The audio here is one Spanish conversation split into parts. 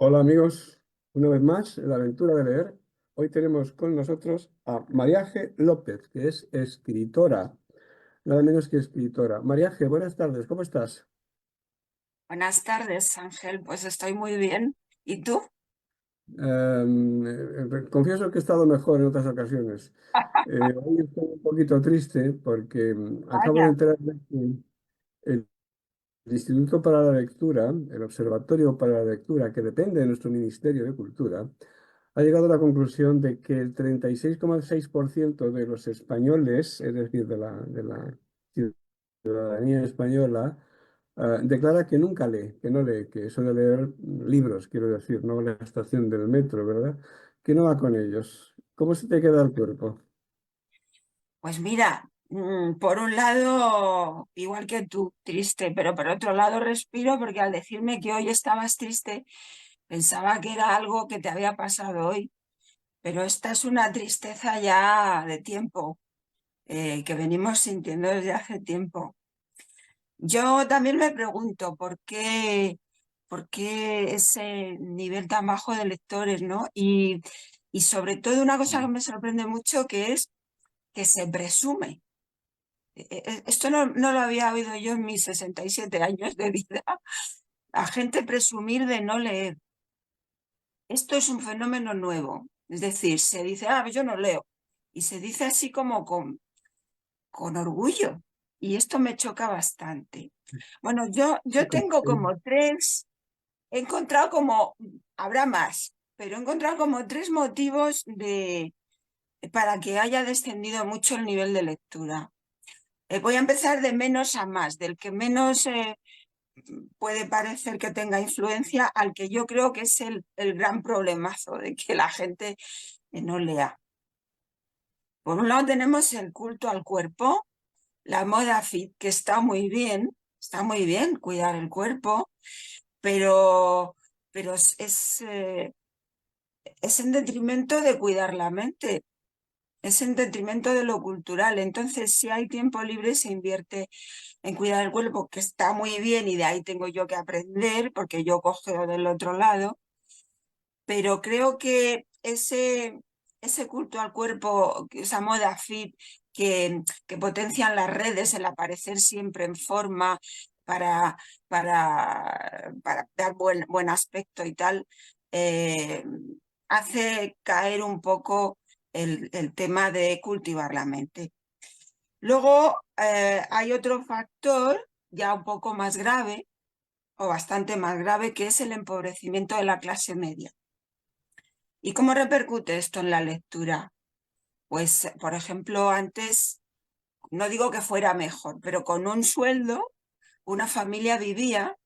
Hola amigos, una vez más en la aventura de leer. Hoy tenemos con nosotros a Mariaje López, que es escritora, nada menos que escritora. Mariaje, buenas tardes, ¿cómo estás? Buenas tardes, Ángel. Pues estoy muy bien. ¿Y tú? Confieso que he estado mejor en otras ocasiones. Hoy estoy un poquito triste porque acabo de Vaya, enterarme que el Instituto para la Lectura, el Observatorio para la Lectura, que depende de nuestro Ministerio de Cultura, ha llegado a la conclusión de que el 36,6% de los españoles, es decir, de la ciudadanía española, declara que nunca lee, que no lee, que suele leer libros, quiero decir, no la estación del metro, ¿verdad? Que no va con ellos. ¿Cómo se te queda el cuerpo? pues mira, por un lado, igual que tú, triste, pero por otro lado respiro porque al decirme que hoy estabas triste, pensaba que era algo que te había pasado hoy, pero esta es una tristeza ya de tiempo, que venimos sintiendo desde hace tiempo. Yo también me pregunto por qué ese nivel tan bajo de lectores, ¿no? Y sobre todo una cosa que me sorprende mucho que es que se presume. Esto no lo había oído yo en mis 67 años de vida. A gente presumir de no leer. Esto es un fenómeno nuevo. Es decir, se dice, yo no leo. Y se dice así como con orgullo. Y esto me choca bastante. Bueno, yo tengo como tres. He encontrado como, habrá más, pero he encontrado como tres motivos para que haya descendido mucho el nivel de lectura. Voy a empezar de menos a más, del que menos puede parecer que tenga influencia al que yo creo que es el gran problemazo de que la gente no lea. Por un lado tenemos el culto al cuerpo, la moda fit, que está muy bien cuidar el cuerpo, pero, pero es en detrimento de cuidar la mente, es en detrimento de lo cultural. Entonces, si hay tiempo libre, se invierte en cuidar el cuerpo, que está muy bien y de ahí tengo yo que aprender, porque yo cogeo del otro lado, pero creo que ese culto al cuerpo, esa moda fit que potencian las redes, el aparecer siempre en forma para, para dar buen aspecto y tal, eh, hace caer un poco el tema de cultivar la mente. Luego, hay otro factor ya un poco más grave o bastante más grave, que es el empobrecimiento de la clase media. ¿Y cómo repercute esto en la lectura? Pues, por ejemplo, antes, no digo que fuera mejor, pero con un sueldo una familia vivía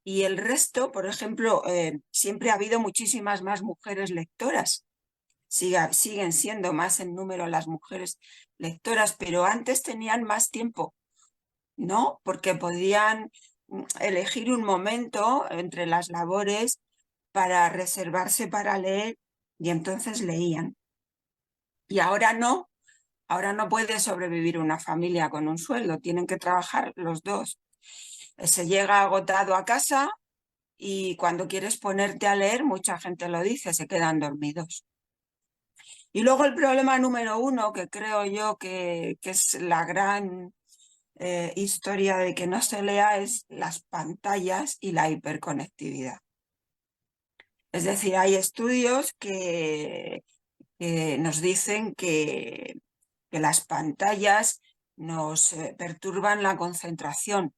y el resto, por ejemplo, siempre ha habido muchísimas más mujeres lectoras. Siguen siendo más en número las mujeres lectoras, pero antes tenían más tiempo, ¿no? Porque podían elegir un momento entre las labores para reservarse para leer y entonces leían. Y ahora no puede sobrevivir una familia con un sueldo, tienen que trabajar los dos. Se llega agotado a casa y cuando quieres ponerte a leer, mucha gente lo dice, se quedan dormidos. Y luego el problema número uno, que creo yo que es la gran historia de que no se lea, es las pantallas y la hiperconectividad. Es decir, hay estudios que nos dicen que las pantallas nos perturban la concentración.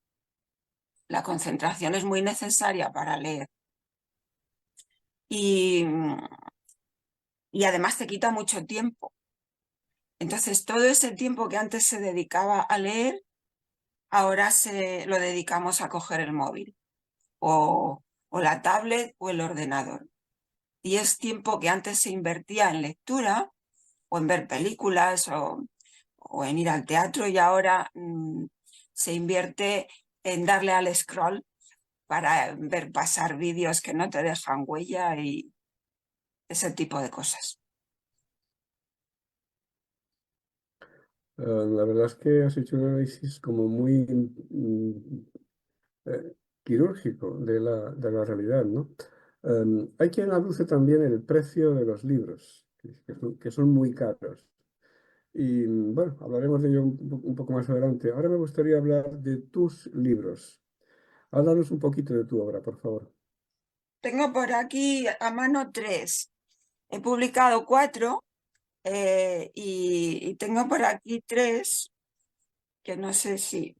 La concentración es muy necesaria para leer y, y además te quita mucho tiempo. Entonces, todo ese tiempo que antes se dedicaba a leer, ahora se lo dedicamos a coger el móvil o la tablet o el ordenador. Y es tiempo que antes se invertía en lectura o en ver películas o en ir al teatro y ahora se invierte en darle al scroll para ver pasar vídeos que no te dejan huella y ese tipo de cosas. La verdad es que has hecho un análisis como muy eh, quirúrgico de la realidad, ¿no? Hay quien aduce también el precio de los libros, que son muy caros. Y bueno, hablaremos de ello un poco más adelante. Ahora me gustaría hablar de tus libros. Háblanos un poquito de tu obra, por favor. Tengo por aquí a mano tres. He publicado cuatro y tengo por aquí tres, que no sé si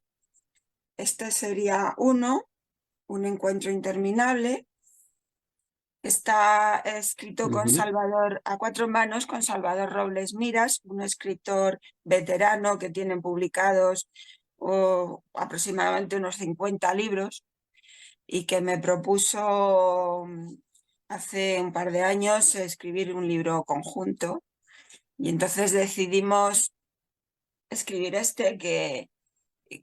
este sería uno, Un encuentro interminable. Está escrito con Ujú, Salvador, a cuatro manos, con Salvador Robles Miras, un escritor veterano que tiene publicados aproximadamente unos 50 libros y que me propuso hace un par de años escribir un libro conjunto. Y entonces decidimos escribir este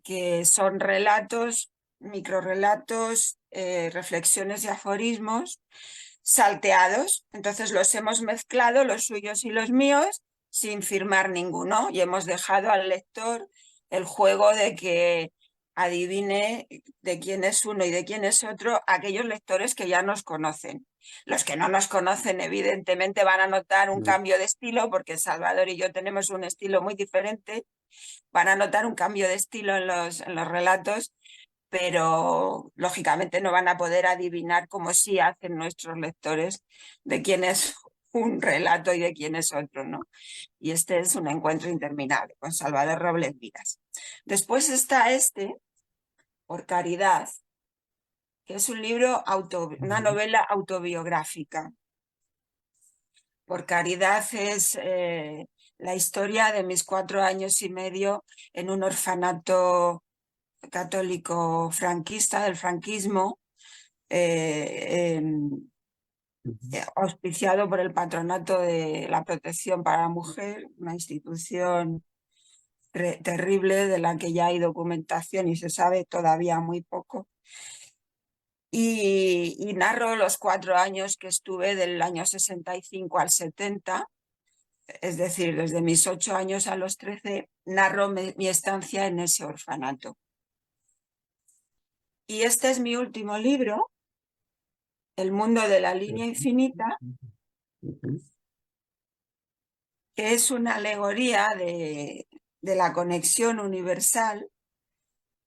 que son relatos, microrelatos, reflexiones y aforismos salteados. Entonces los hemos mezclado, los suyos y los míos, sin firmar ninguno, y hemos dejado al lector el juego de que adivine de quién es uno y de quién es otro aquellos lectores que ya nos conocen. Los que no nos conocen, evidentemente, van a notar un mm, cambio de estilo, porque Salvador y yo tenemos un estilo muy diferente, van a notar un cambio de estilo en los relatos, pero lógicamente no van a poder adivinar, como sí hacen nuestros lectores, de quién es un relato y de quién es otro, ¿no? Y este es Un encuentro interminable, con Salvador Robles Viras. Después está este, Por caridad, que es un libro, una ujú. novela autobiográfica. Por caridad es la historia de mis 4 años y medio en un orfanato católico franquista del franquismo, auspiciado por el Patronato de la Protección para la Mujer, una institución terrible de la que ya hay documentación y se sabe todavía muy poco. Y narro los 4 años que estuve del año 65 al 70, es decir, desde mis 8 años a los 13, narro mi estancia en ese orfanato. Y este es mi último libro, El mundo de la línea infinita, Ujú. que es una alegoría de la conexión universal,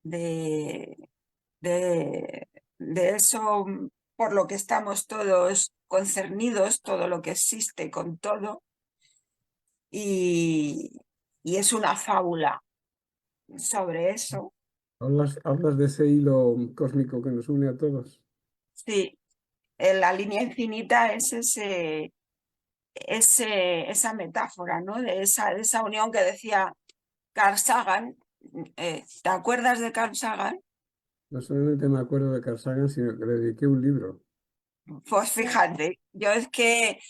de, de eso por lo que estamos todos concernidos, todo lo que existe con todo, y, y es una fábula sobre eso. Hablas de ese hilo cósmico que nos une a todos. Sí, en la línea infinita es esa metáfora, ¿no? De esa unión que decía Carl Sagan. ¿Te acuerdas de Carl Sagan? No solamente me acuerdo de Carl Sagan, sino que le dediqué un libro. Pues fíjate, yo es que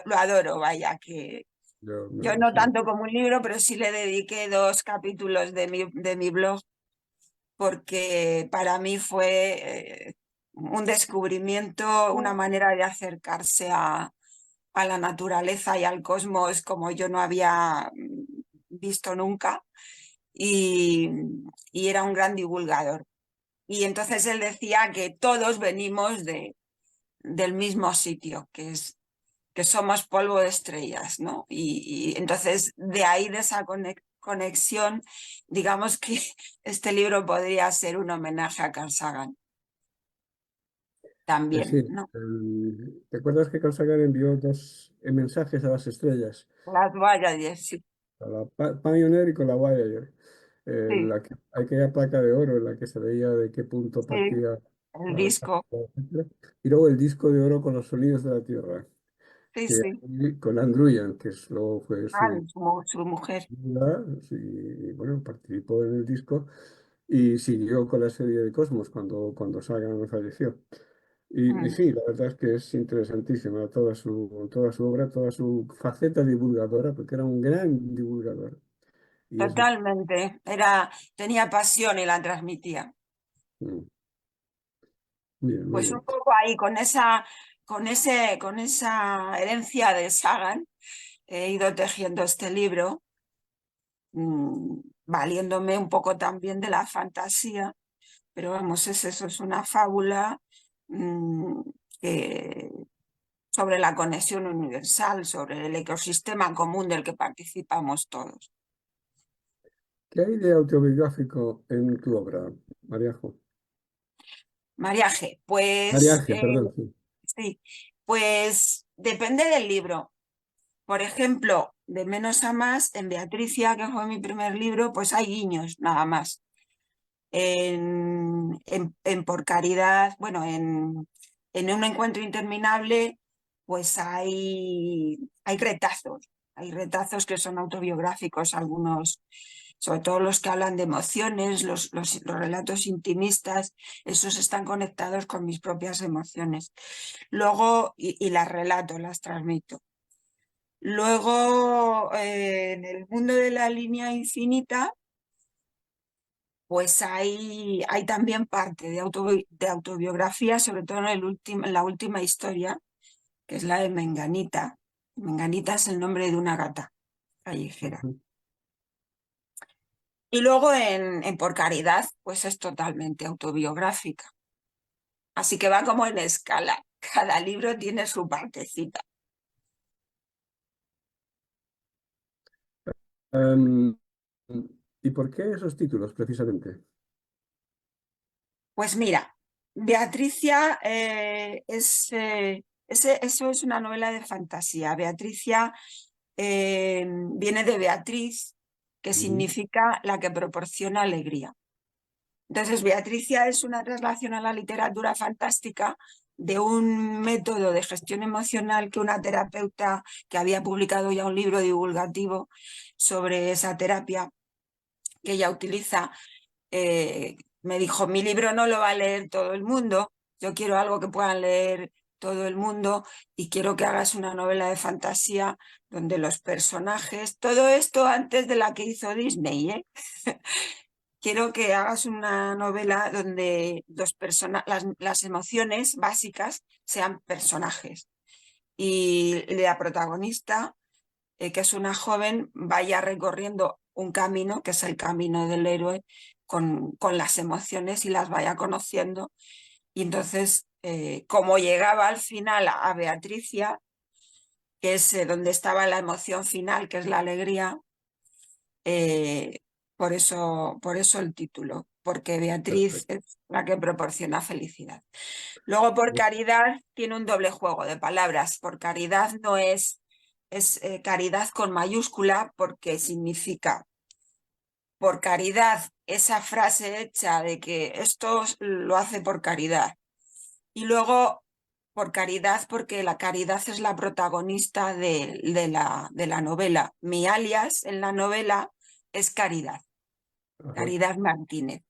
lo adoro, vaya, que yo no Sí. tanto como un libro, pero sí le dediqué 2 capítulos de mi blog, porque para mí fue un descubrimiento, una manera de acercarse a la naturaleza y al cosmos como yo no había visto nunca, y, y era un gran divulgador. Y entonces él decía que todos venimos del mismo sitio, que somos polvo de estrellas, ¿no? Y entonces de ahí, de esa conexión, digamos que este libro podría ser un homenaje a Carl Sagan Sí, también, ¿no? ¿te acuerdas que Carl Sagan envió dos mensajes a las estrellas? Las vallas, sí, A la Pioneer y con la Voyager. sí, Aquella placa de oro en la que se veía de qué punto sí, partía el la disco, etcétera. Y luego el disco de oro con los sonidos de la Tierra, sí, que sí. con Andruyan, luego fue Ah, su su mujer. viuda, y bueno, participó en el disco y siguió con la serie de Cosmos cuando Sagan falleció. Y Mm, sí, la verdad es que es interesantísima toda su obra, toda su faceta divulgadora, porque era un gran divulgador. Y es totalmente. Tenía pasión y la transmitía. mm, bien, muy Pues un bien. poco ahí, con esa herencia de Sagan, he ido tejiendo este libro, valiéndome un poco también de la fantasía, pero vamos, es eso, es una fábula mm, que- sobre la conexión universal, sobre el ecosistema común del que participamos todos. ¿Qué hay de autobiográfico en tu obra, Mariajo? Mariaje, pues Mariaje, perdón, sí. sí, pues depende del libro. Por ejemplo, de menos a más, en Beatricia, que fue mi primer libro, pues hay guiños, nada más. En Por Caridad, bueno, en Un Encuentro Interminable, pues hay retazos que son autobiográficos, algunos, sobre todo los que hablan de emociones, los relatos intimistas, esos están conectados con mis propias emociones. Luego, y las relato, las transmito. Luego, en el mundo de la línea infinita, pues hay también parte de autobiografía, sobre todo en la última historia, que es la de Menganita. Menganita es el nombre de una gata callejera. Ujú. Y luego en Por Caridad, pues es totalmente autobiográfica. Así que va como en escala. Cada libro tiene su partecita. Em, ¿Y por qué esos títulos, precisamente? Pues mira, Beatricia eso es una novela de fantasía. Beatricia viene de Beatriz, que Ujú. significa la que proporciona alegría. Entonces, Beatricia es una traslación a la literatura fantástica de un método de gestión emocional que una terapeuta que había publicado ya un libro divulgativo sobre esa terapia que ella utiliza, me dijo, mi libro no lo va a leer todo el mundo, yo quiero algo que puedan leer todo el mundo y quiero que hagas una novela de fantasía donde los personajes, todo esto antes de la que hizo Disney, ¿eh? Quiero que hagas una novela donde las emociones básicas sean personajes y la protagonista, que es una joven, vaya recorriendo un camino, que es el camino del héroe, con las emociones y las vaya conociendo. Y entonces, como llegaba al final a Beatricia, que es donde estaba la emoción final, que es la alegría, eh, por eso el título, porque Beatriz Perfecto. es la que proporciona felicidad. Luego, por caridad, tiene un doble juego de palabras. Por caridad no es caridad con mayúscula porque significa por caridad, esa frase hecha de que esto lo hace por caridad. Y luego por caridad porque la caridad es la protagonista de la novela. Mi alias en la novela es Caridad, Ajá. Caridad Martínez.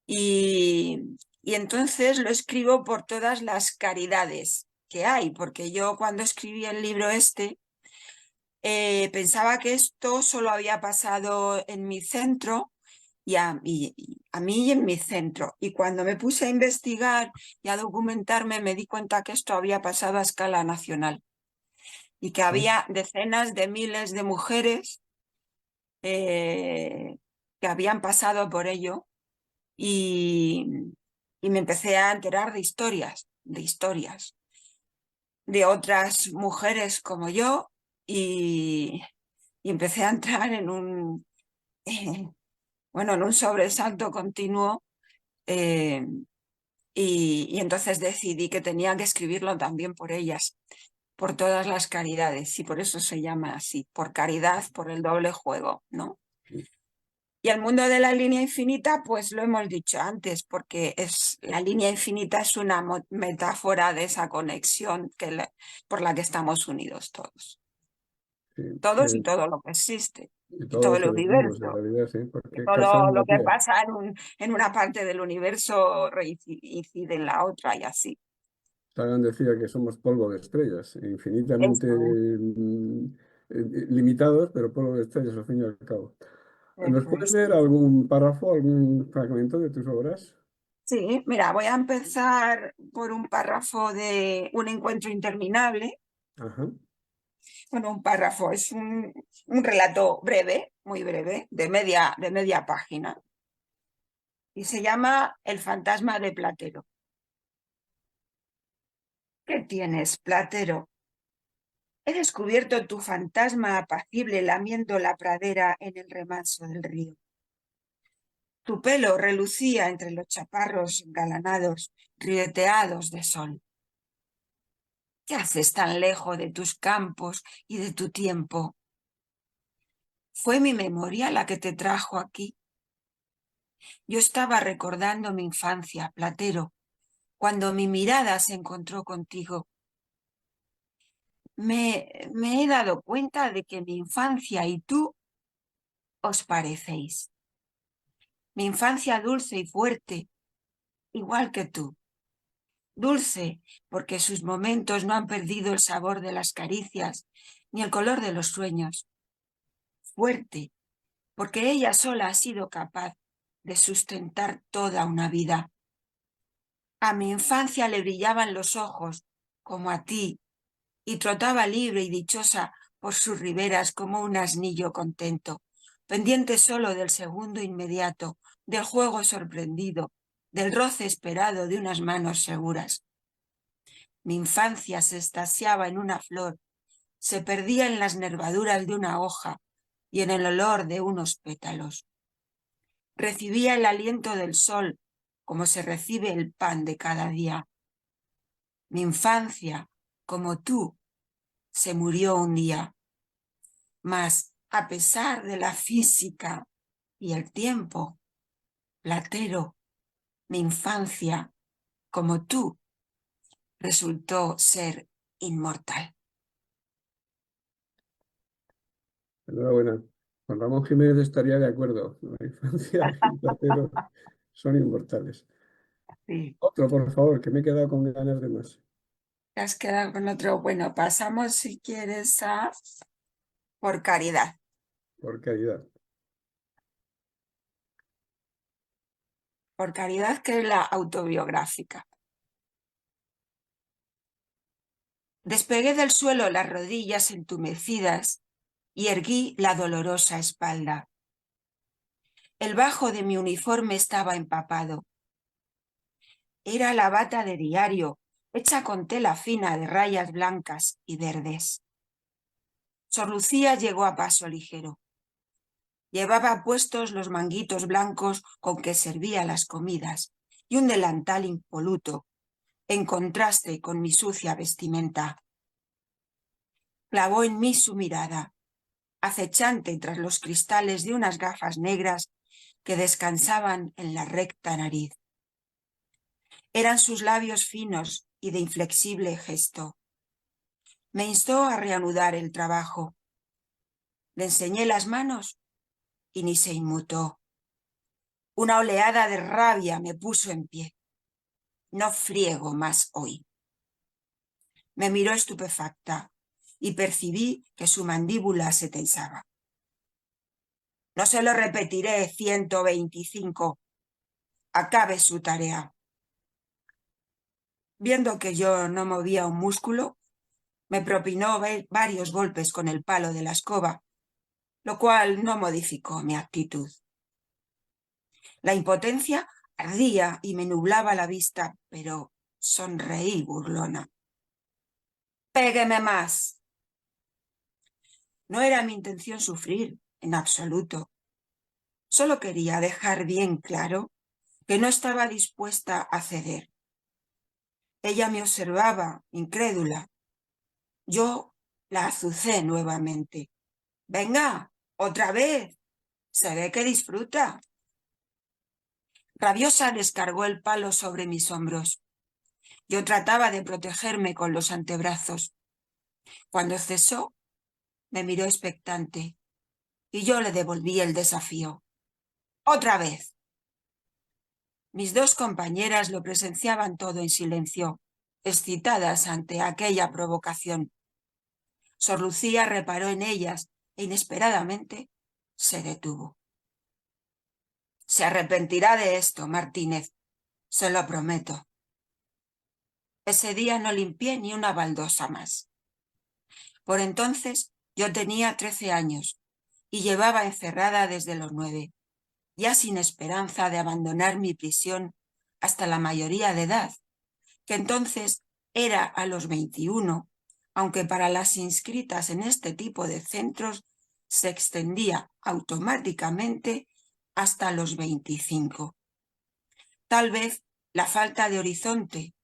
Y entonces lo escribo por todas las caridades que hay, porque yo cuando escribí el libro este, pensaba que esto solo había pasado en mi centro y a mí y en mi centro. Y cuando me puse a investigar y a documentarme, me di cuenta que esto había pasado a escala nacional y que Ah, había decenas de miles de mujeres que habían pasado por ello y, y me empecé a enterar de historias de otras mujeres como yo y, y empecé a entrar en eh, bueno, en un sobresalto continuo, eh, y entonces decidí que tenía que escribirlo también por ellas, por todas las caridades, y por eso se llama así, por caridad, por el doble juego, ¿no? sí, Y el mundo de la línea infinita, pues lo hemos dicho antes, porque la línea infinita es una metáfora de esa conexión por la que estamos unidos todos. sí. Todos y todo lo que existe, Y y todo todos el seres vivos, en universo, realidad, sí, y porque todo casan lo la que Tierra. pasa en una parte del universo incide en la otra y así. Sagan decía que somos polvo de estrellas, infinitamente Eso es, limitados, pero polvo de estrellas al fin y al cabo. ¿Nos eso puedes es. leer algún párrafo, algún fragmento de tus obras? Sí, mira, voy a empezar por un párrafo de Un encuentro interminable. Ajá. Bueno, un párrafo es un relato breve, muy breve, de media página, y se llama El fantasma de Platero. ¿Qué tienes, Platero? He descubierto tu fantasma apacible lamiendo la pradera en el remanso del río. Tu pelo relucía entre los chaparros engalanados, ribeteados de sol. ¿Qué haces tan lejos de tus campos y de tu tiempo? ¿Fue mi memoria la que te trajo aquí? Yo estaba recordando mi infancia, Platero, cuando mi mirada se encontró contigo. Me he dado cuenta de que mi infancia y tú os parecéis. Mi infancia dulce y fuerte, igual que tú. Dulce, porque sus momentos no han perdido el sabor de las caricias ni el color de los sueños. Fuerte, porque ella sola ha sido capaz de sustentar toda una vida. A mi infancia le brillaban los ojos, como a ti, y trotaba libre y dichosa por sus riberas como un asnillo contento, pendiente solo del segundo inmediato, del juego sorprendido, del roce esperado de unas manos seguras. Mi infancia se estasiaba en una flor, se perdía en las nervaduras de una hoja y en el olor de unos pétalos. Recibía el aliento del sol como se recibe el pan de cada día. Mi infancia, como tú, se murió un día, mas a pesar de la física y el tiempo, Platero, mi infancia, como tú, resultó ser inmortal. Enhorabuena. Juan Ramón Jiménez estaría de acuerdo. La infancia y Platero son inmortales. Sí. Otro, por favor, que me he quedado con ganas de más. ¿Te has quedado con otro? Bueno, pasamos si quieres a Por caridad. Por caridad. Por caridad, que es la autobiográfica. Despegué del suelo las rodillas entumecidas y erguí la dolorosa espalda. El bajo de mi uniforme estaba empapado. Era la bata de diario, hecha con tela fina de rayas blancas y verdes. Sor Lucía llegó a paso ligero. Llevaba puestos los manguitos blancos con que servía las comidas y un delantal impoluto, en contraste con mi sucia vestimenta. Clavó en mí su mirada, acechante tras los cristales de unas gafas negras que descansaban en la recta nariz. Eran sus labios finos y de inflexible gesto. Me instó a reanudar el trabajo. Le enseñé las manos y ni se inmutó. Una oleada de rabia me puso en pie. No friego más hoy. Me miró estupefacta y percibí que su mandíbula se tensaba. No se lo repetiré 125. Acabe su tarea. Viendo que yo no movía un músculo, me propinó varios golpes con el palo de la escoba, lo cual no modificó mi actitud. La impotencia ardía y me nublaba la vista, pero sonreí burlona. ¡Pégueme más! No era mi intención sufrir, en absoluto. Solo quería dejar bien claro que no estaba dispuesta a ceder. Ella me observaba, incrédula. Yo la azucé nuevamente. Venga, otra vez. Se ve que disfruta. Rabiosa descargó el palo sobre mis hombros. Yo trataba de protegerme con los antebrazos. Cuando cesó, me miró expectante y yo le devolví el desafío. ¡Otra vez! Mis dos compañeras lo presenciaban todo en silencio, excitadas ante aquella provocación. Sor Lucía reparó en ellas e inesperadamente se detuvo. Se arrepentirá de esto, Martínez, se lo prometo. Ese día no limpié ni una baldosa más. Por entonces yo tenía 13 años y llevaba encerrada desde los 9, ya sin esperanza de abandonar mi prisión hasta la mayoría de edad, que entonces era a los 21, aunque para las inscritas en este tipo de centros se extendía automáticamente hasta los 25. Tal vez la falta de horizonte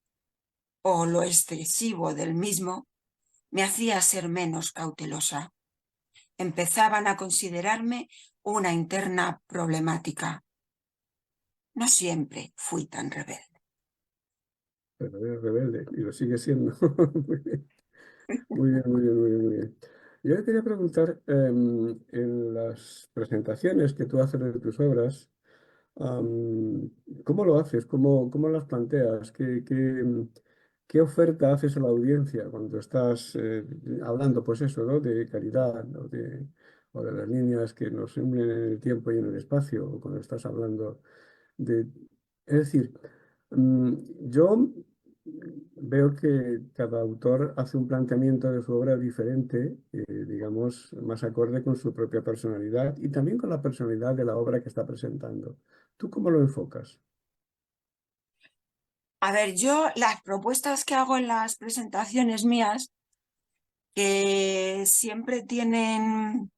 o lo excesivo del mismo me hacía ser menos cautelosa. Empezaban a considerarme una interna problemática. No siempre fui tan rebelde. Pero eres rebelde y lo sigue siendo. Muy bien, muy bien, muy bien, muy bien. Yo le quería preguntar, en las presentaciones que tú haces de tus obras, Am, ¿cómo lo haces? ¿Cómo las planteas? ¿Qué oferta haces a la audiencia cuando estás hablando, pues eso, ¿no? De caridad o de las líneas que nos unen en el tiempo y en el espacio, o cuando estás hablando de... Es decir, mm, yo veo que cada autor hace un planteamiento de su obra diferente, digamos, más acorde con su propia personalidad y también con la personalidad de la obra que está presentando. ¿Tú cómo lo enfocas? A ver, yo las propuestas que hago en las presentaciones mías, que siempre tienen,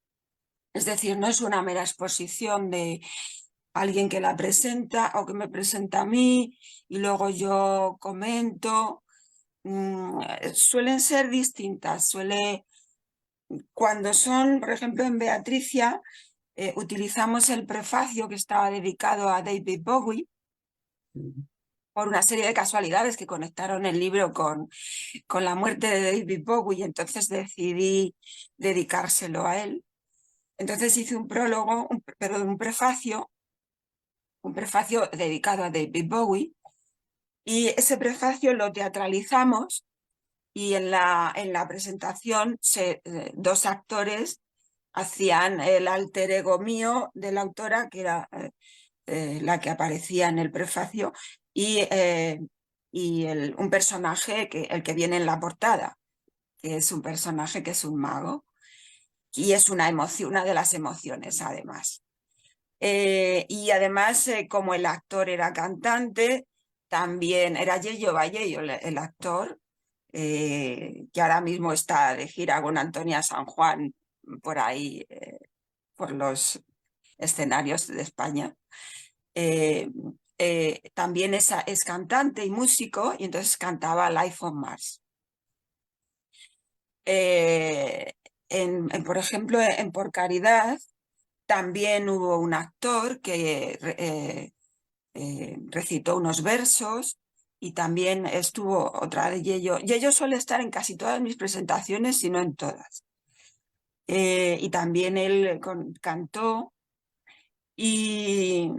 es decir, no es una mera exposición de alguien que la presenta o que me presenta a mí y luego yo comento, suelen ser distintas. Cuando son, por ejemplo, en Beatricia, utilizamos el prefacio que estaba dedicado a David Bowie Mm, por una serie de casualidades que conectaron el libro con la muerte de David Bowie y entonces decidí dedicárselo a él. Entonces hice un prólogo, perdón, un prefacio dedicado a David Bowie y ese prefacio lo teatralizamos y en la presentación dos actores hacían el alter ego mío de la autora, que era la que aparecía en el prefacio, y un personaje, el que viene en la portada, que es un personaje que es un mago y es una emoción, una de las emociones además. Y además, como el actor era cantante, también era Yello Vallejo el actor, que ahora mismo está de gira con Antonia San Juan por ahí, por los escenarios de España. Eh, También es cantante y músico y entonces cantaba Life on Mars. Eh, por ejemplo, en Por Caridad también hubo un actor que recitó unos versos y también estuvo otra de Yello. Yello suele estar en casi todas mis presentaciones, si no en todas. Y también él cantó y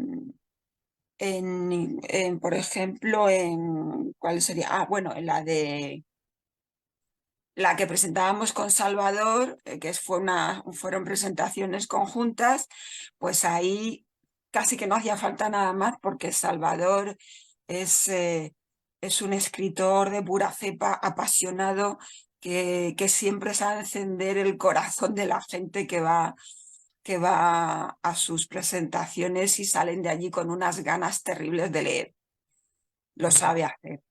por ejemplo, ¿cuál sería? Ah, bueno, en la que presentábamos con Salvador, fueron presentaciones conjuntas, pues ahí casi que no hacía falta nada más porque Salvador es, eh, es un escritor de pura cepa, apasionado, que siempre sabe encender el corazón de la gente que va a sus presentaciones y salen de allí con unas ganas terribles de leer. Lo sabe hacer.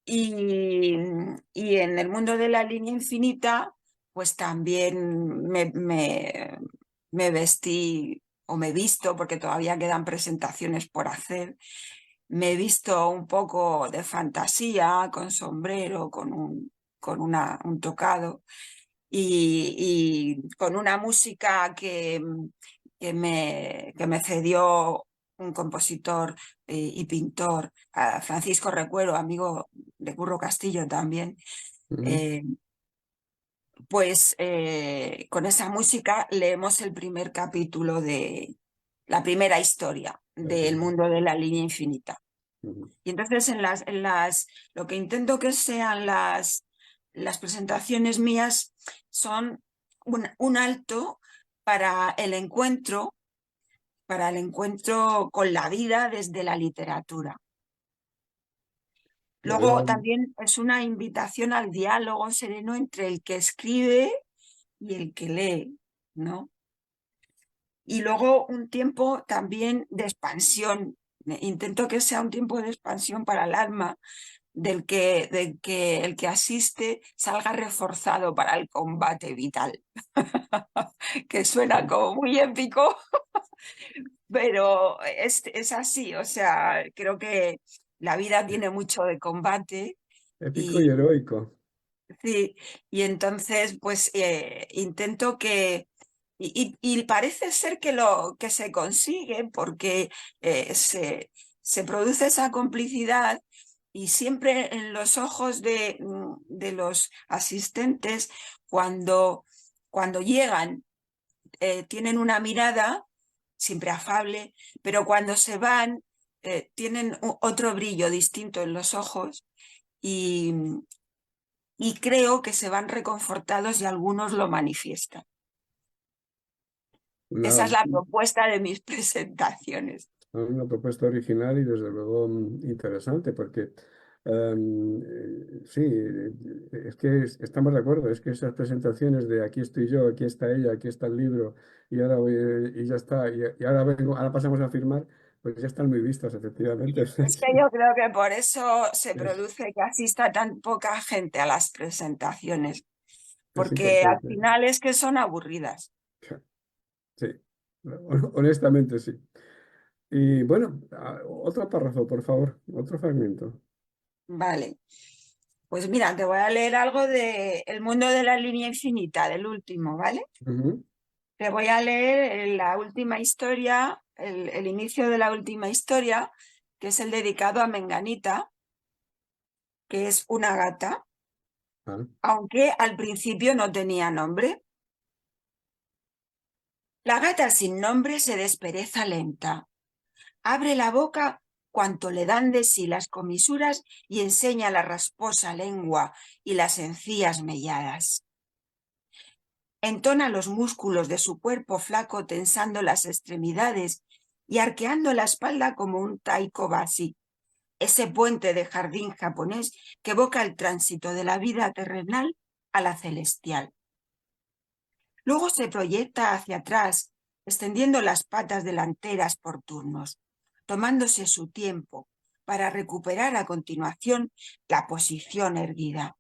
Y, y en el mundo de la línea infinita, pues también me vestí o me he visto, porque todavía quedan presentaciones por hacer, me he visto un poco de fantasía, con sombrero, un tocado y con una música que me cedió un compositor y pintor, Francisco Recuero, amigo de Curro Castillo también. mm, eh, pues con esa música leemos el primer capítulo de la primera historia del ok, mundo de la línea infinita. mm, Y entonces lo que intento que sean las presentaciones mías son un alto para para el encuentro con la vida desde la literatura. Luego Yo, también es una invitación al diálogo sereno entre el que escribe y el que lee, ¿no? Y luego un tiempo también de expansión. Intento que sea un tiempo de expansión para el alma, del que el que asiste salga reforzado para el combate vital, que suena como muy épico, pero es así, o sea, creo que la vida tiene mucho de combate Épico y y, heroico. sí, y entonces pues intento que... y parece ser que se consigue porque se produce esa complicidad y siempre en los ojos de los asistentes, cuando, cuando llegan, tienen una mirada siempre afable, pero cuando se van, tienen otro brillo distinto en los ojos y, y creo que se van reconfortados y algunos lo manifiestan. Esa es Una, la propuesta de mis presentaciones. una propuesta original y desde luego interesante porque sí, es que estamos de acuerdo, es que esas presentaciones de aquí estoy yo, aquí está ella, aquí está el libro y ahora y ya está, y ahora vengo, ahora pasamos a firmar, pues ya están muy vistas, efectivamente. Es que yo creo que por eso se Es, produce que asista tan poca gente a las presentaciones, es porque al importante. final es que son aburridas. Sí, honestamente sí. Y bueno, otro párrafo, por favor, otro fragmento. Vale, pues mira, te voy a leer algo de El mundo de la línea infinita, del último, ¿vale? Ujú, Te voy a leer la última historia, el inicio de la última historia, que es el dedicado a Menganita, que es una gata, ah, aunque al principio no tenía nombre. La gata sin nombre se despereza lenta. Abre la boca cuanto le dan de sí las comisuras y enseña la rasposa lengua y las encías melladas. Entona los músculos de su cuerpo flaco tensando las extremidades y arqueando la espalda como un taiko bashi, ese puente de jardín japonés que evoca el tránsito de la vida terrenal a la celestial. Luego se proyecta hacia atrás, extendiendo las patas delanteras por turnos, tomándose su tiempo para recuperar a continuación la posición erguida.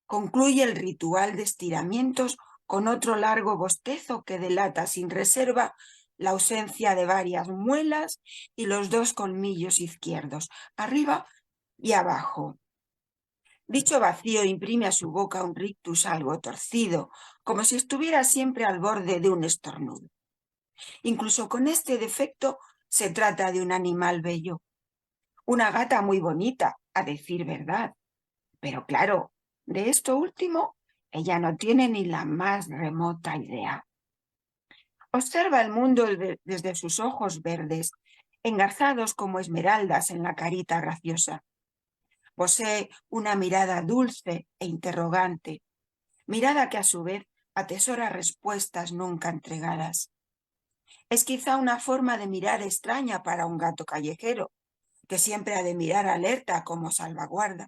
Concluye el ritual de estiramientos con otro largo bostezo que delata sin reserva la ausencia de varias muelas y los dos colmillos izquierdos, arriba y abajo. Dicho vacío imprime a su boca un rictus algo torcido, como si estuviera siempre al borde de un estornudo. Incluso con este defecto se trata de un animal bello, una gata muy bonita, a decir verdad. Pero claro, de esto último, ella no tiene ni la más remota idea. Observa el mundo desde sus ojos verdes, engarzados como esmeraldas en la carita graciosa. Posee una mirada dulce e interrogante, mirada que a su vez atesora respuestas nunca entregadas. Es quizá una forma de mirar extraña para un gato callejero, que siempre ha de mirar alerta como salvaguarda.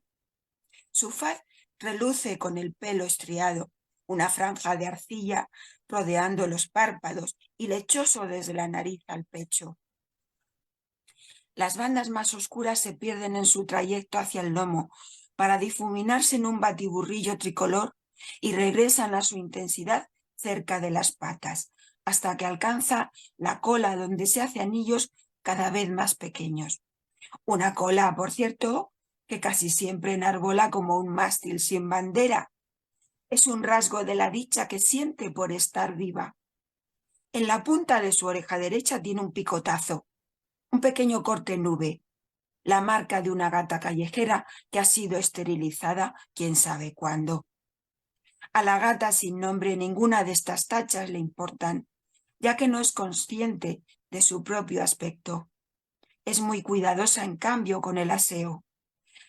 Su faz reluce con el pelo estriado, una franja de arcilla rodeando los párpados y lechoso desde la nariz al pecho. Las bandas más oscuras se pierden en su trayecto hacia el lomo para difuminarse en un batiburrillo tricolor y regresan a su intensidad cerca de las patas, hasta que alcanza la cola donde se hace anillos cada vez más pequeños. Una cola, por cierto, que casi siempre enarbola como un mástil sin bandera. Es un rasgo de la dicha que siente por estar viva. En la punta de su oreja derecha tiene un picotazo, un pequeño corte en V, la marca de una gata callejera que ha sido esterilizada quién sabe cuándo. A la gata sin nombre ninguna de estas tachas le importan, ya que no es consciente de su propio aspecto. Es muy cuidadosa, en cambio, con el aseo,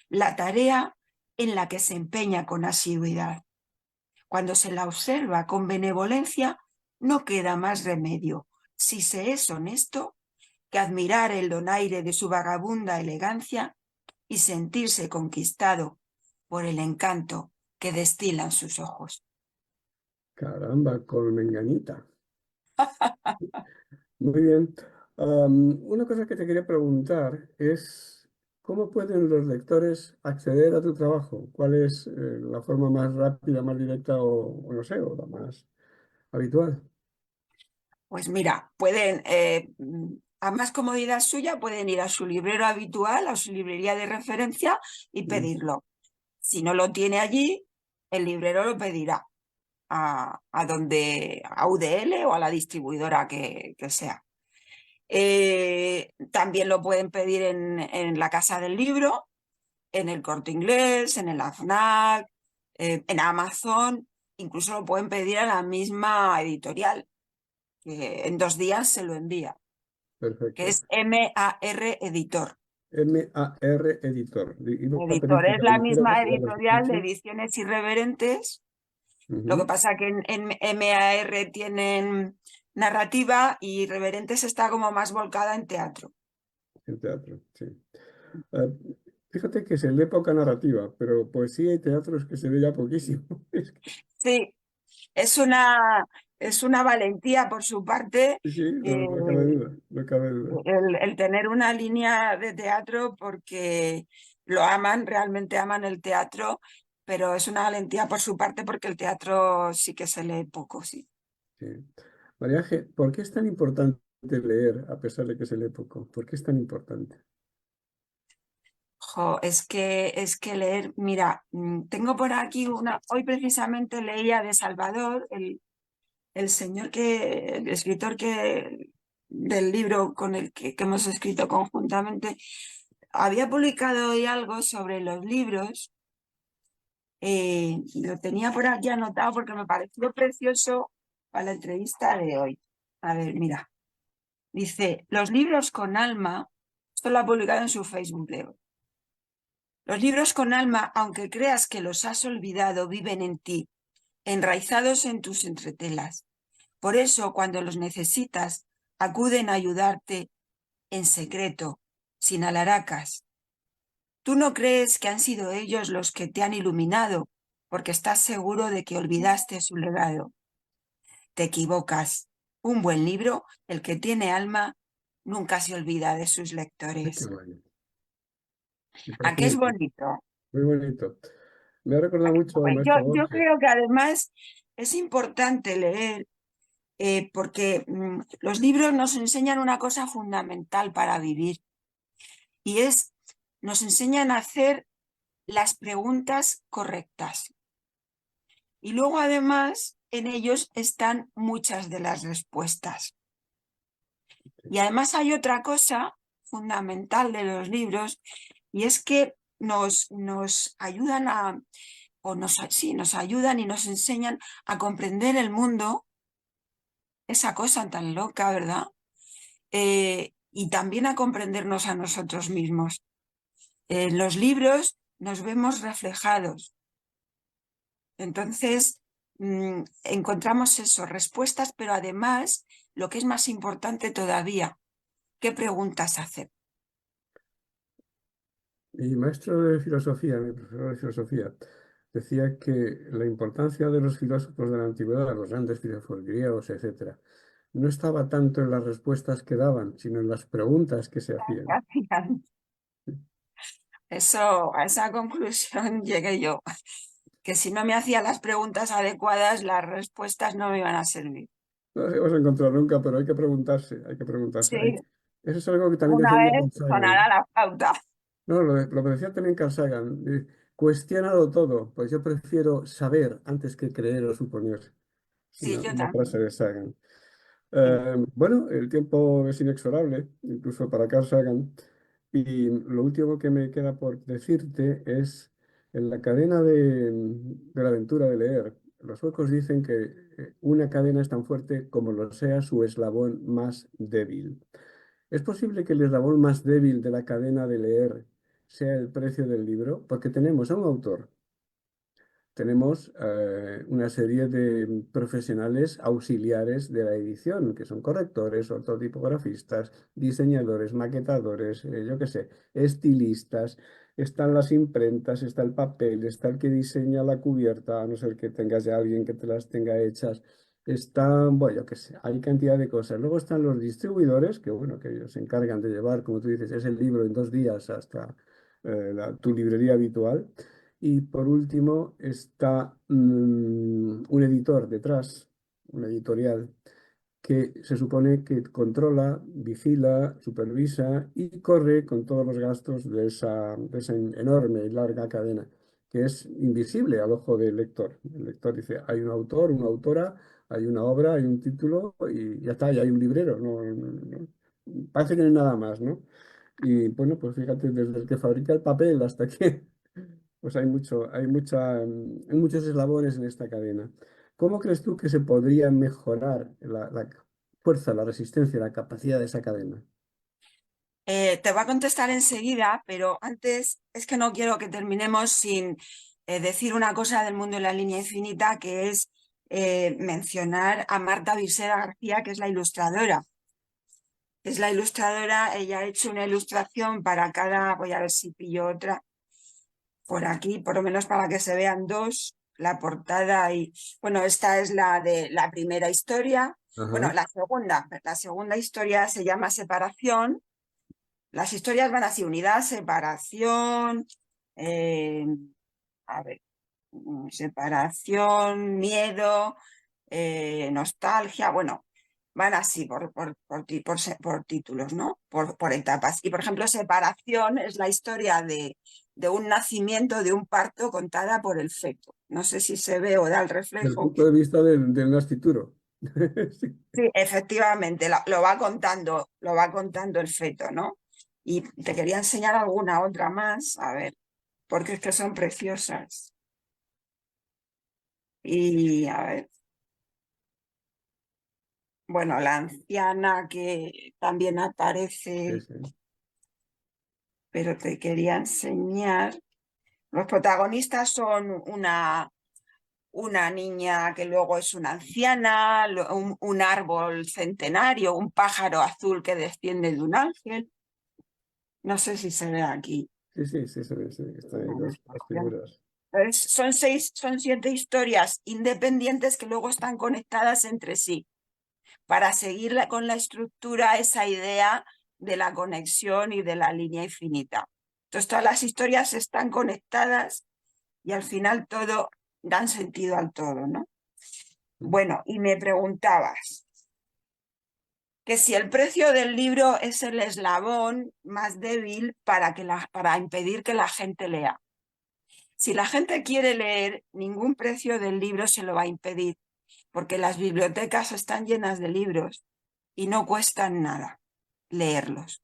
la tarea en la que se empeña con asiduidad. Cuando se la observa con benevolencia, no queda más remedio, si se es honesto, que admirar el donaire de su vagabunda elegancia y sentirse conquistado por el encanto que destilan sus ojos. caramba, colmenganita. Muy bien. Una cosa que te quería preguntar es, ¿Cómo pueden los lectores acceder a tu trabajo? ¿Cuál es la forma más rápida, más directa o no sé, o la más habitual? Pues mira, pueden, a más comodidad suya, pueden ir a su librero habitual, a su librería de referencia y Mm, pedirlo. Si no lo tiene allí, el librero lo pedirá a UDL o a la distribuidora que sea. También lo pueden pedir en la Casa del Libro, en el Corte Inglés, en el AFNAC, en Amazon, incluso lo pueden pedir a la misma editorial, que en 2 días se lo envía, que perfecto. es MAR Editor. MAR Editor. Iba a pedir Editor que es me lo la dijeras, misma ya lo has editorial de dicho. Ediciones Irreverentes. Lo que Ujú. pasa que en MAR tienen narrativa y Irreverentes está como más volcada en teatro. En teatro, sí. Ah, fíjate que se lee poca narrativa, pero poesía y teatro es que se ve ya poquísimo. Sí, es una, es una valentía por su parte, Sí, sí, eh, no cabe duda, no cabe duda. el tener una línea de teatro porque lo aman, realmente aman el teatro, pero es una valentía por su parte porque el teatro sí que se lee poco, sí. Sí. María Ángel, ¿por qué es tan importante leer a pesar de que se lee poco? ¿Por qué es tan importante? Jo, es que leer, mira, tengo por aquí hoy precisamente leía de Salvador, el señor el escritor del libro con el que hemos escrito conjuntamente, había publicado hoy algo sobre los libros. Lo tenía por aquí anotado porque me pareció precioso para la entrevista de hoy. A ver, mira, dice, los libros con alma, esto lo ha publicado en su Facebook de hoy. Los libros con alma, aunque creas que los has olvidado, viven en ti, enraizados en tus entretelas. Por eso, cuando los necesitas, acuden a ayudarte en secreto, sin alaracas. Tú no crees que han sido ellos los que te han iluminado, porque estás seguro de que olvidaste su legado. Te equivocas. Un buen libro, el que tiene alma, nunca se olvida de sus Ay, qué lectores. bueno. Me ¿A parece qué muy es bonito. bonito? Muy bonito. Me ha recordado mucho al Pues yo, maestro yo Borges. creo que además es importante leer porque los libros nos enseñan una cosa fundamental para vivir y nos enseñan a hacer las preguntas correctas. Y luego además en ellos están muchas de las respuestas. Y además hay otra cosa fundamental de los libros y es que nos ayudan sí, nos ayudan y nos enseñan a comprender el mundo, esa cosa tan loca, ¿verdad? Y también a comprendernos a nosotros mismos. En los libros nos vemos reflejados. Entonces, encontramos eso, respuestas, pero además, lo que es más importante todavía, ¿qué preguntas hacer? Mi maestro de filosofía, mi profesor de filosofía, decía que la importancia de los filósofos de la antigüedad, los grandes filósofos griegos, etcétera, no estaba tanto en las respuestas que daban, sino en las preguntas que se hacían. Eso, a esa conclusión llegué yo, que si no me hacía las preguntas adecuadas, las respuestas no me iban a servir. No las vamos a encontrar nunca, pero hay que preguntarse, hay que preguntarse. Sí, Eso es algo que también una decía vez Carl sonará Sagan. la flauta. No, lo que decía también Carl Sagan, cuestiónalo todo, pues yo prefiero saber antes que creer o suponer. Es Sí, yo una frase también. de Sagan. Sí. Bueno, el tiempo es inexorable, incluso para Carl Sagan. Y lo último que me queda por decirte es, en la cadena de la aventura de leer, los suecos dicen que una cadena es tan fuerte como lo sea su eslabón más débil. ¿Es posible que el eslabón más débil de la cadena de leer sea el precio del libro? Porque tenemos a un autor, tenemos una serie de profesionales auxiliares de la edición, que son correctores, ortotipografistas, diseñadores, maquetadores, yo qué sé, estilistas. Están las imprentas, está el papel, está el que diseña la cubierta, a no ser que tengas ya alguien que te las tenga hechas. Están, bueno, yo qué sé, hay cantidad de cosas. Luego están los distribuidores, que bueno, que ellos se encargan de llevar, como tú dices, ese libro en 2 días hasta tu librería habitual. Y por último está un editor detrás, una editorial, que se supone que controla, vigila, supervisa y corre con todos los gastos de esa enorme y larga cadena, que es invisible al ojo del lector. El lector dice, hay un autor, una autora, hay una obra, hay un título y ya está, y hay un librero. Parece que no hay nada más, ¿no? Y bueno, pues fíjate, desde el que fabrica el papel hasta que pues hay muchos eslabones en esta cadena. ¿Cómo crees tú que se podría mejorar la fuerza, la resistencia, la capacidad de esa cadena? Te voy a contestar enseguida, pero antes es que no quiero que terminemos sin decir una cosa del mundo de la línea infinita, que es mencionar a Marta Visera García, que es la ilustradora. Es la ilustradora, ella ha hecho una ilustración para cada, voy a ver si pillo otra por aquí, por lo menos para que se vean dos, la portada y, bueno, esta es la de la primera historia. Bueno, Ajá. la segunda historia se llama Separación. Las historias van así, unidad, separación, eh, a ver, separación, miedo, nostalgia, bueno, van así por títulos, ¿no? Por etapas. Y por ejemplo, separación es la historia de un nacimiento, de un parto contada por el feto. No sé si se ve o da el Desde el reflejo. punto de vista del nascituro. Sí, Sí, efectivamente, lo va contando el feto, ¿no? Y te quería enseñar alguna otra más, a ver, porque es que son preciosas. Y a ver, bueno, la anciana que también sí, aparece, sí. pero te quería enseñar. Los protagonistas son una niña que luego es una anciana, un árbol centenario, un pájaro azul que desciende de un ángel. No sé si se ve aquí. Sí, sí, sí, sí, están ahí las figuras. Son 7 historias independientes que luego están conectadas entre sí para seguir con la estructura, esa idea de la conexión y de la línea infinita. Entonces, todas las historias están conectadas y al final todo dan sentido al todo, ¿no? Bueno, y me preguntabas que si el precio del libro es el eslabón más débil para impedir que la gente lea. Si la gente quiere leer, ningún precio del libro se lo va a impedir, porque las bibliotecas están llenas de libros y no cuestan nada leerlos.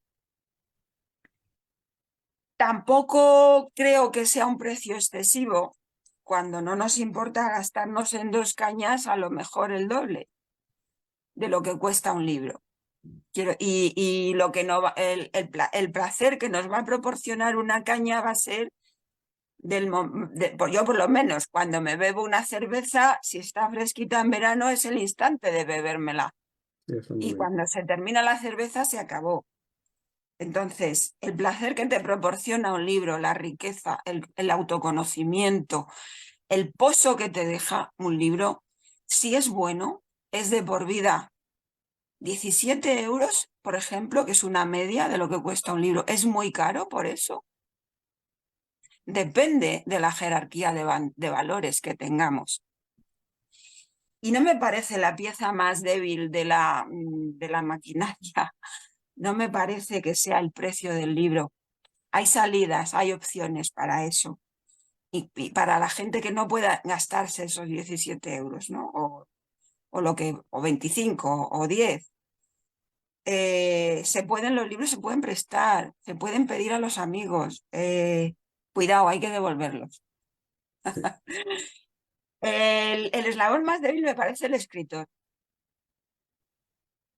Tampoco creo que sea un precio excesivo cuando no nos importa gastarnos en 2 cañas a lo mejor el doble de lo que cuesta un libro. Y lo que no el placer que nos va a proporcionar una caña va a ser pues yo por lo menos cuando me bebo una cerveza, si está fresquita en verano, es el instante de bebérmela. Sí, es el Y momento. cuando se termina la cerveza, se acabó. Entonces, el placer que te proporciona un libro, la riqueza, el autoconocimiento, el pozo que te deja un libro, si es bueno, es de por vida. 17 euros, por ejemplo, que es una media de lo que cuesta un libro, es muy caro por eso. Depende de la jerarquía de valores que tengamos. Y no me parece la pieza más débil de la maquinaria. No me parece que sea el precio del libro. Hay salidas, hay opciones para eso. Y para la gente que no pueda gastarse esos 17 euros, ¿no? O 25 o 10. Los libros se pueden prestar, se pueden pedir a los amigos. Cuidado, hay que devolverlos. Sí, El eslabón más débil me parece el escritor.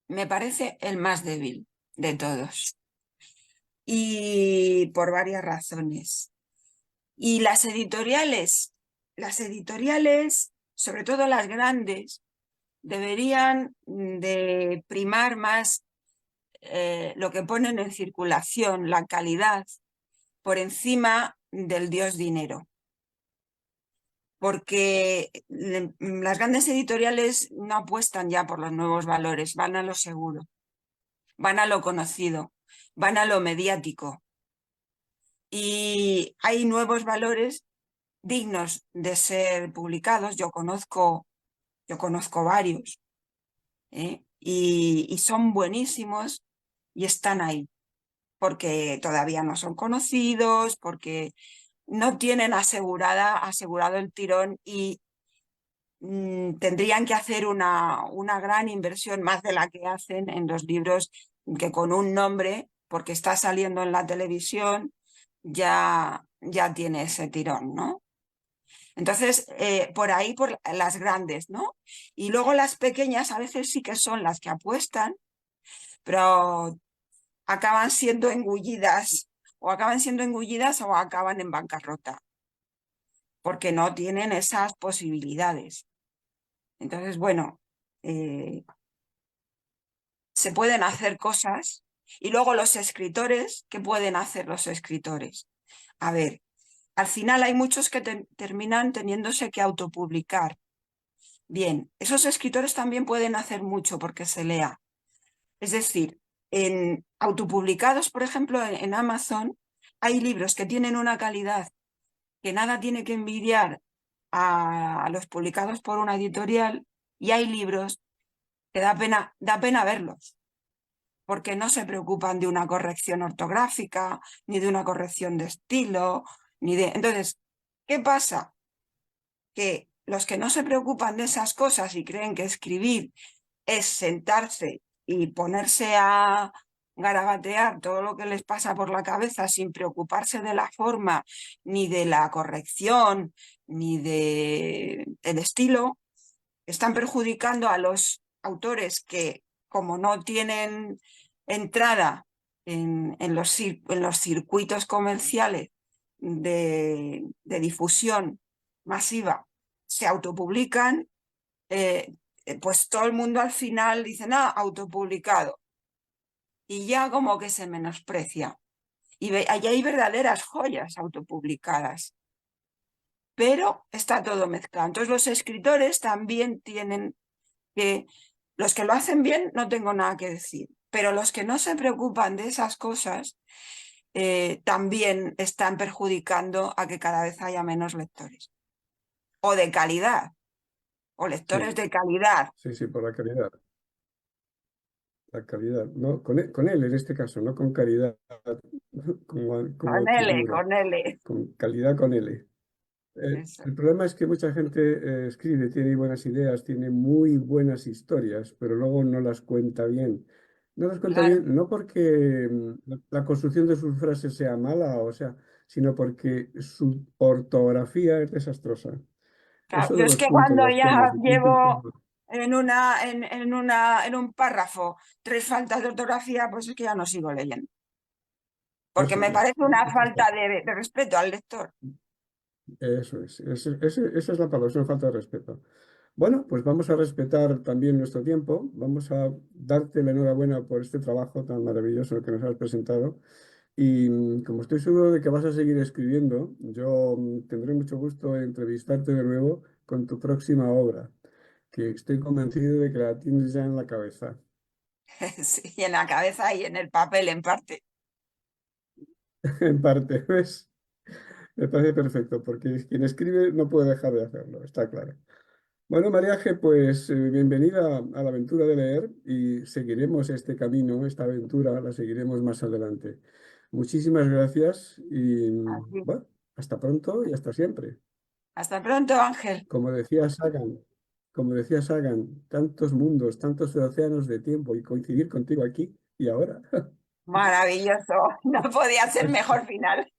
Me parece el más débil de todos. Y por varias razones. Y las editoriales, sobre todo las grandes, deberían de primar más lo que ponen en circulación, la calidad, por encima del dios dinero. porque las grandes editoriales no apuestan ya por los nuevos valores, van a lo seguro, van a lo conocido, van a lo mediático. Y hay nuevos valores dignos de ser publicados. Yo conozco varios, ¿eh? Y son buenísimos y están ahí, porque todavía no son conocidos, porque no tienen asegurado el tirón y tendrían que hacer una gran inversión, más de la que hacen en los libros que con un nombre, porque está saliendo en la televisión, ya tiene ese tirón, ¿no? Entonces, por ahí, por las grandes, ¿no? Y luego las pequeñas a veces sí que son las que apuestan, pero acaban siendo engullidas, o acaban en bancarrota, porque no tienen esas posibilidades. Entonces, bueno, eh, se pueden hacer cosas. Y luego los escritores, ¿qué pueden hacer los escritores? A ver, al final hay muchos que terminan teniéndose que autopublicar. Bien, esos escritores también pueden hacer mucho porque se lea. Es decir, en autopublicados, por ejemplo, en Amazon, hay libros que tienen una calidad que nada tiene que envidiar a los publicados por una editorial, y hay libros que da pena verlos, porque no se preocupan de una corrección ortográfica, ni de una corrección de estilo, ni de... Entonces, ¿qué pasa? Que los que no se preocupan de esas cosas y creen que escribir es sentarse y ponerse a garabatear todo lo que les pasa por la cabeza sin preocuparse de la forma, ni de la corrección, ni del estilo, están perjudicando a los autores que, como no tienen entrada en los circuitos comerciales de difusión masiva, se autopublican, pues todo el mundo al final dice, no, autopublicado. Y ya como que se menosprecia. Y allí hay verdaderas joyas autopublicadas, pero está todo mezclado. Entonces los escritores también tienen que, los que lo hacen bien, no tengo nada que decir, pero los que no se preocupan de esas cosas también están perjudicando a que cada vez haya menos lectores, o de calidad, o lectores Sí, de calidad. sí, sí, por la calidad. La calidad, no, con él en este caso, no con caridad, como Con tu L, libro, con L. con calidad con L. Eso, El problema es que mucha gente escribe, tiene buenas ideas, tiene muy buenas historias, pero luego no las cuenta bien. No las cuenta claro, bien no porque la construcción de sus frases sea mala, o sea, sino porque su ortografía es desastrosa. claro. Eso Yo de es los que puntos, cuando las comas, ya de punto y llevo coma. en un párrafo 3 faltas de ortografía, pues es que ya no sigo leyendo, porque Eso me es. parece una falta de respeto al lector. Eso es. Esa es la palabra, es una falta de respeto. Bueno, pues vamos a respetar también nuestro tiempo. Vamos a darte la enhorabuena por este trabajo tan maravilloso que nos has presentado. Y como estoy seguro de que vas a seguir escribiendo, yo tendré mucho gusto en entrevistarte de nuevo con tu próxima obra, que estoy convencido de que la tienes ya en la cabeza. Sí, en la cabeza y en el papel en parte. En parte, ¿ves? Me parece perfecto, porque quien escribe no puede dejar de hacerlo, está claro. Bueno, Mariaje, pues bienvenida a la aventura de leer y seguiremos este camino, esta aventura, la seguiremos más adelante. Muchísimas gracias y Así. bueno, hasta pronto y hasta siempre. Hasta pronto, Ángel. Como decía Sagan, como decía Sagan, tantos mundos, tantos océanos de tiempo y coincidir contigo aquí y ahora. Maravilloso. No podía ser mejor final.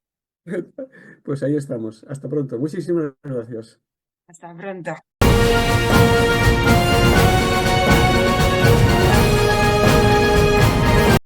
Pues ahí estamos. Hasta pronto. Muchísimas gracias. Hasta pronto.